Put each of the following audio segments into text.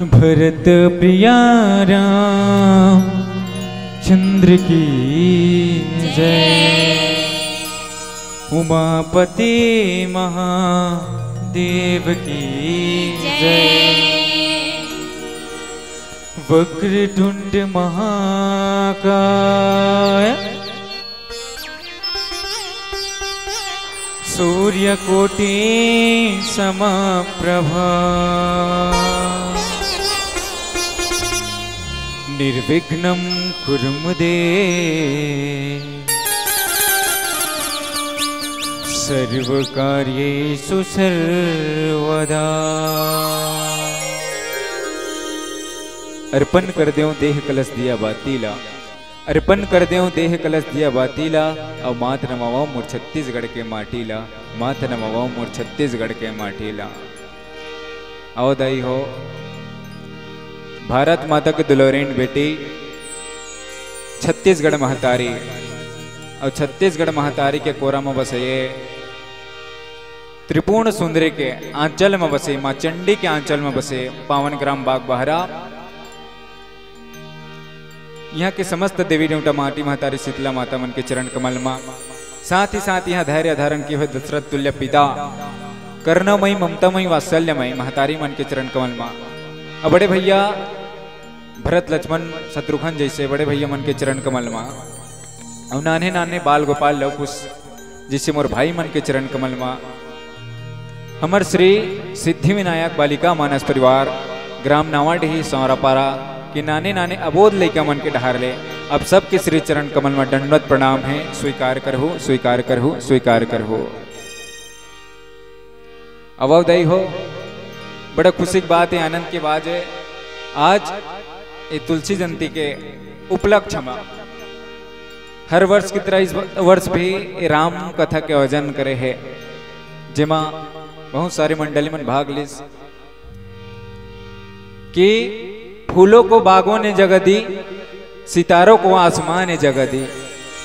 भरत प्रिया राम चंद्र की जय। उमापति महादेव की जय। वक्रतुंड महाकाय सूर्यकोटि समप्रभा निर्विघ्नं कुरु मे देव सर्वकार्येषु सर्वदा। अर्पण कर देऊं देह कलश दिया बातीला, अर्पण कर देऊं देह कलश दिया बातीला। और मात नमावा मोर छत्तीसगढ़ के माटीला, मात नमावा मोर छत्तीसगढ़ के माटीला। आओ दाई हो भारत माता की दुलारीन बेटी छत्तीसगढ़ महतारी, और छत्तीसगढ़ महतारी के कोरा में बसे त्रिपूर्ण सुंदरी के आंचल में बसे, माँ चंडी के आंचल में बसे पावन ग्राम बाग बहरा। यहाँ के समस्त देवी देवता माटी महतारी शीतला माता मन के चरण कमल में, साथ ही साथ यहाँ धैर्य धारण किए हुए दशरथ तुल्य पिता करुणामयी ममतामयी वात्सल्यमयी महतारी मन के चरण कमल में, और बड़े भैया भरत लक्ष्मण शत्रुघ्न जैसे बड़े भैया मन के चरण कमल में, और नाने नाने बाल गोपाल लव कुश जैसे मोर भाई मन के चरण कमल में, हमर श्री सिद्धि विनायक बालिका मानस परिवार ग्राम नावाडीही सौरापारा कि नाने नाने अबोध लैका मन के डहार ले अब सबके श्री चरण कमल में दंडवत प्रणाम है। स्वीकार करहु स्वीकार करहु स्वीकार करहु। अवधि हो बड़ा खुशी की बात है, आनंद की बात है। आज ये तुलसी जयंती के उपलक्ष्य में हर वर्ष की तरह इस वर्ष भी राम कथा के आयोजन करे है, जेमा बहुत सारी मंडली में भाग लीस कि फूलों को बागों ने जगह दी, सितारों को आसमान ने जगह दी।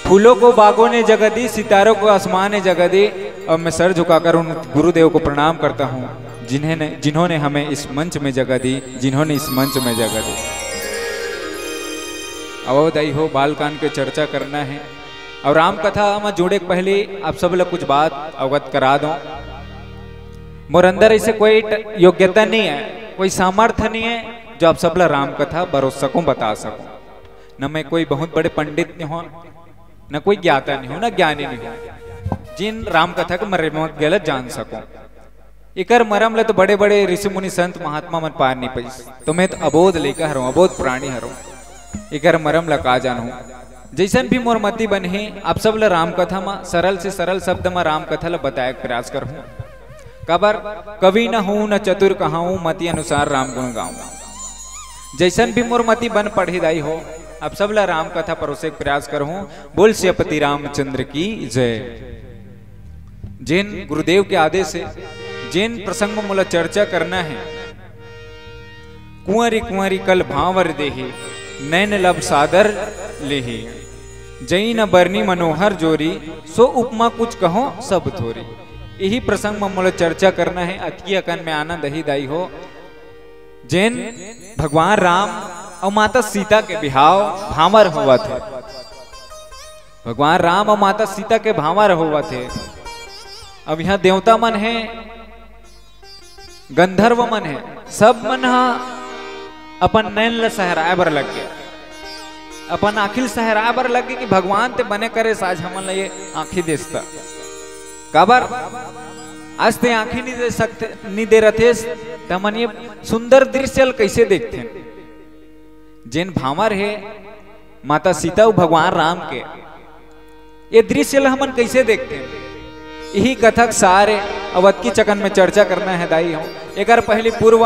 फूलों को बागों ने जगह दी, सितारों को आसमान ने जगह दी। और मैं सर झुकाकर उन गुरुदेव को प्रणाम करता हूँ जिन्होंने हमें इस मंच में जगह दी, जिन्होंने इस मंच में जगह दी। अवधि हो बालकांड के चर्चा करना है, और राम कथा में जोड़े पहले आप सब लोग कुछ बात अवगत करा दो। मोर अंदर ऐसे कोई योग्यता नहीं है, कोई सामर्थ्य नहीं है जो आप सब लोग राम कथा बरोस सकूं, बता सकूं। न मैं कोई बहुत बड़े पंडित नहीं हो, न कोई ज्ञाता नहीं हो, न ज्ञानी नहीं हो जिन राम कथा के मर्म गलत जान सकूं। इकर मरम ले तो बड़े बड़े ऋषि मुनि संत महात्मा मन पार नहीं पैस, तो मैं तो अबोध लेकर हूँ, अबोध प्राणी हूँ। इकर मरम लगा जानू जैसन भी मोर मती बने आप सब लोग राम कथा में सरल से सरल शब्द में राम कथा ला बताए प्रयास करूँ। कबर कवि न हूँ न चतुर कहाऊँ, मति अनुसार राम गुण गाऊँ। जैसन भी मोर मती बन पढ़ी दाई हो अब सब ला राम कथा परोसे प्रयास करूँ। बोल श्रीपति रामचंद्र की जय। जिन गुरुदेव के आदेश से जिन प्रसंग में मुला चर्चा करना है, कुंवरी कुंवरी कल भावर देही, नैन लब सादर लेही, जई न बरनी मनोहर जोरी, सो उपमा कुछ कहो सब थोरी। यही प्रसंग में मुला चर्चा करना है। अति अकन में आनंद ही दाई हो जिन भगवान राम और माता सीता के बिहाव भावर हुआ थे। भगवान राम और माता सीता के भावर हुआ थे। अब यहाँ देवता मन है, गंधर्व मन है, सब मन अपन नैन ल सहराए बर लग गया, अपन आखिल सहराए बर लग गया कि भगवान ते बने करे साज हमन ये आंखी देसता। काबर आज ते आंखी नहीं दे सकते, नहीं दे रहे तमन ये सुंदर दृश्य कैसे देखते हैं। जिन भावर है माता सीता और भगवान राम के, ये दृश्य हमन कैसे देखते हैं। यही कथक सारे अवध की चकन में चर्चा करना है दाई हो। एक पहले पूर्व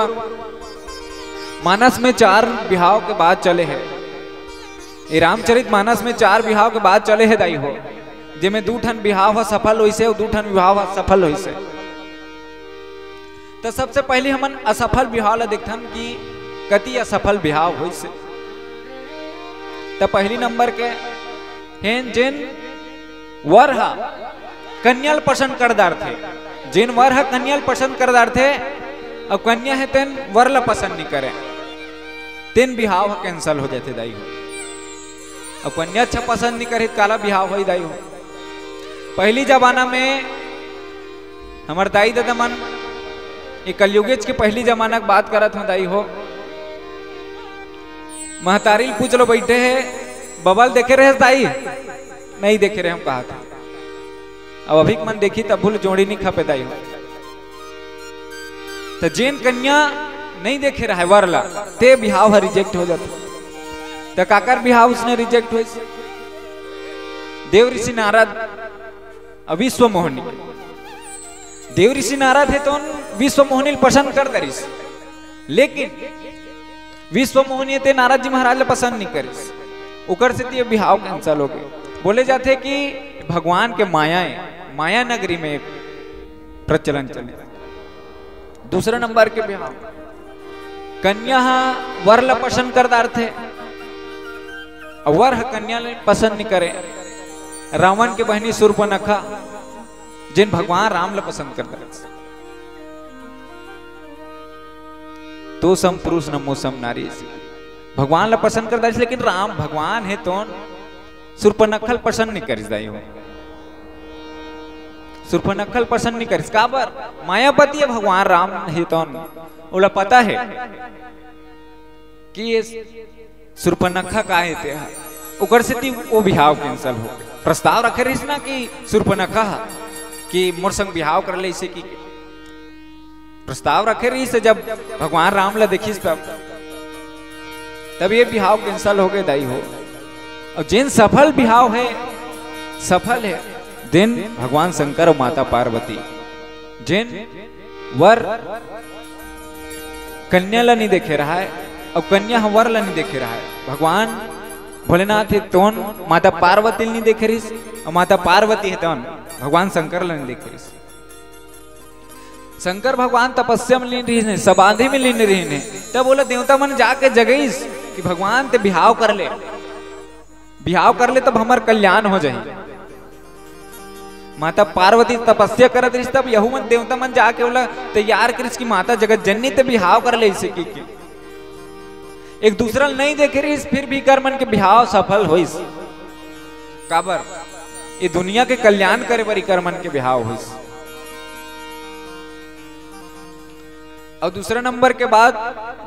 मानस में 4 बिहाव के बाद चले हैं, ये रामचरित मानस में 4 बिहाव के बाद चले हैं दाई हो, जिसमें 2 ठन बिहाव सफल हुई से और 2 ठन विवाह सफल हुई से। तो सबसे पहले हमन असफल बिहाव ला देखथन कि कति असफल बिहाव हुई से। तो पहली नंबर के हैं जिन वर कन्या पसंद करदार थे, जिन वर कन्या पसंद करदार थे और कन्या है तेन वर ला पसंद नहीं करे। तेन बिहाव कैंसल हो जाते दाई हो। अब कन्या अच्छा पसंद नहीं करे काला बिहाव हो दाई हो। पहली जमाना में हमारे दाई दादा मन एक कलयुगेज के पहली जमाना की बात करत हूँ दाई हो। महतारी पूछ लो बैठे है बबल देखे रहे दाई नहीं देखे रहे हम कहा था। अब अभी मन देखी तब भूल जोड़ी नहीं खपे दाई हो। तो जेन कन्या नहीं देखे रहा है वरला ते बिहाव रिजेक्ट हो जाता। तो काकर बिहाव उसने रिजेक्ट हुए देव ऋषि नारद विश्व मोहनी देव ऋषि नारद है तो विश्व मोहनी पसंद कर दरिस लेकिन विश्व मोहनी ते नारद जी महाराज पसंद नहीं करिस उकर से ये बिहाव कैंसल हो गए। बोले जाते कि भगवान के माया नगरी में प्रचलन चले। दूसरा नंबर के बिहाव कन्या वर पसंद करदार थे वर कन्या पसंद नहीं करे। रावण के बहनी शूर्पणखा जिन भगवान राम ला पसंद करता तो सम पुरुष नमो सम नारी भगवान ला पसंद करता लेकिन राम भगवान है तो शूर्पणखा पसंद नहीं करिस दाई हो। शूर्पणखा पसंद नहीं करिस काबर मायापति है भगवान राम है तो उला पता है कि ये शूर्पणखा का है ते उकर से वो बिहाव कैंसल हो। प्रस्ताव रखे रही ना कि शूर्पणखा कि मोर संग बिहाव कर ले इसे की प्रस्ताव रखे रही से जब भगवान राम ला देखिस तब ये बिहाव कैंसल हो गए दाई हो। और जिन सफल बिहाव है सफल है दिन भगवान शंकर और माता पार्वती जिन वर कन्या ला नहीं देखे रहा है और कन्या वर ला नहीं देखे रहा है। भगवान भोलेनाथ है तो माता पार्वती नहीं देखे रही और माता पार्वती है तो भगवान शंकर ला नहीं देखे रही। शंकर भगवान तपस्या में लीन रही समाधि में लीन रही तब बोला देवता मन जाके जगईस कि भगवान ते बिहाव कर ले तब हमार कल्याण हो जाए। माता पार्वती तपस्या करत रही तब यहू मन देवता मन जाके बोला तैयार करिस की माता जगत जननी ते बिहाव कर ले इसे की एक दूसरा नहीं देखे रही फिर भी कर मन के बिहाव सफल होइस काबर ये दुनिया के कल्याण करे बरी कर मन के बिहाव होइस। और दूसरा नंबर के बाद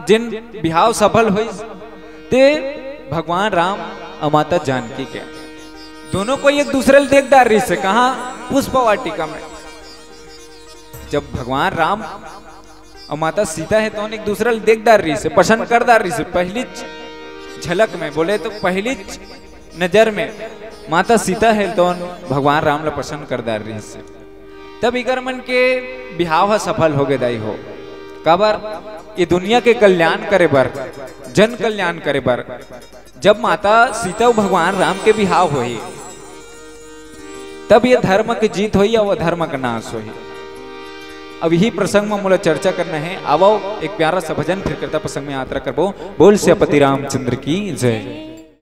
जिन बिहाव सफल होइस ते भगवान राम और माता जानकी के दोनों को एक दूसरे देखदार रही से कहा पुष्प वाटिका में जब भगवान राम और माता सीता है तो एक दूसरे देखदार रही से पसंद करदार रही से पहली झलक में बोले तो पहली नजर में माता सीता है तो भगवान राम ला पसंद करदार रही से तब इकर मन के बिहाव सफल हो गए दाई हो। काबर ये दुनिया के कल्याण करे बर जन कल्याण करे बर जब माता सीता और भगवान राम के बिहाव होई तब ये धर्म की जीत हुई और धर्म का नाश हुई। अब यही प्रसंग में मुझे चर्चा करना है। आओ एक प्यारा सा भजन फिर करता प्रसंग में यात्रा करबो। बोल से पति रामचंद्र की जय।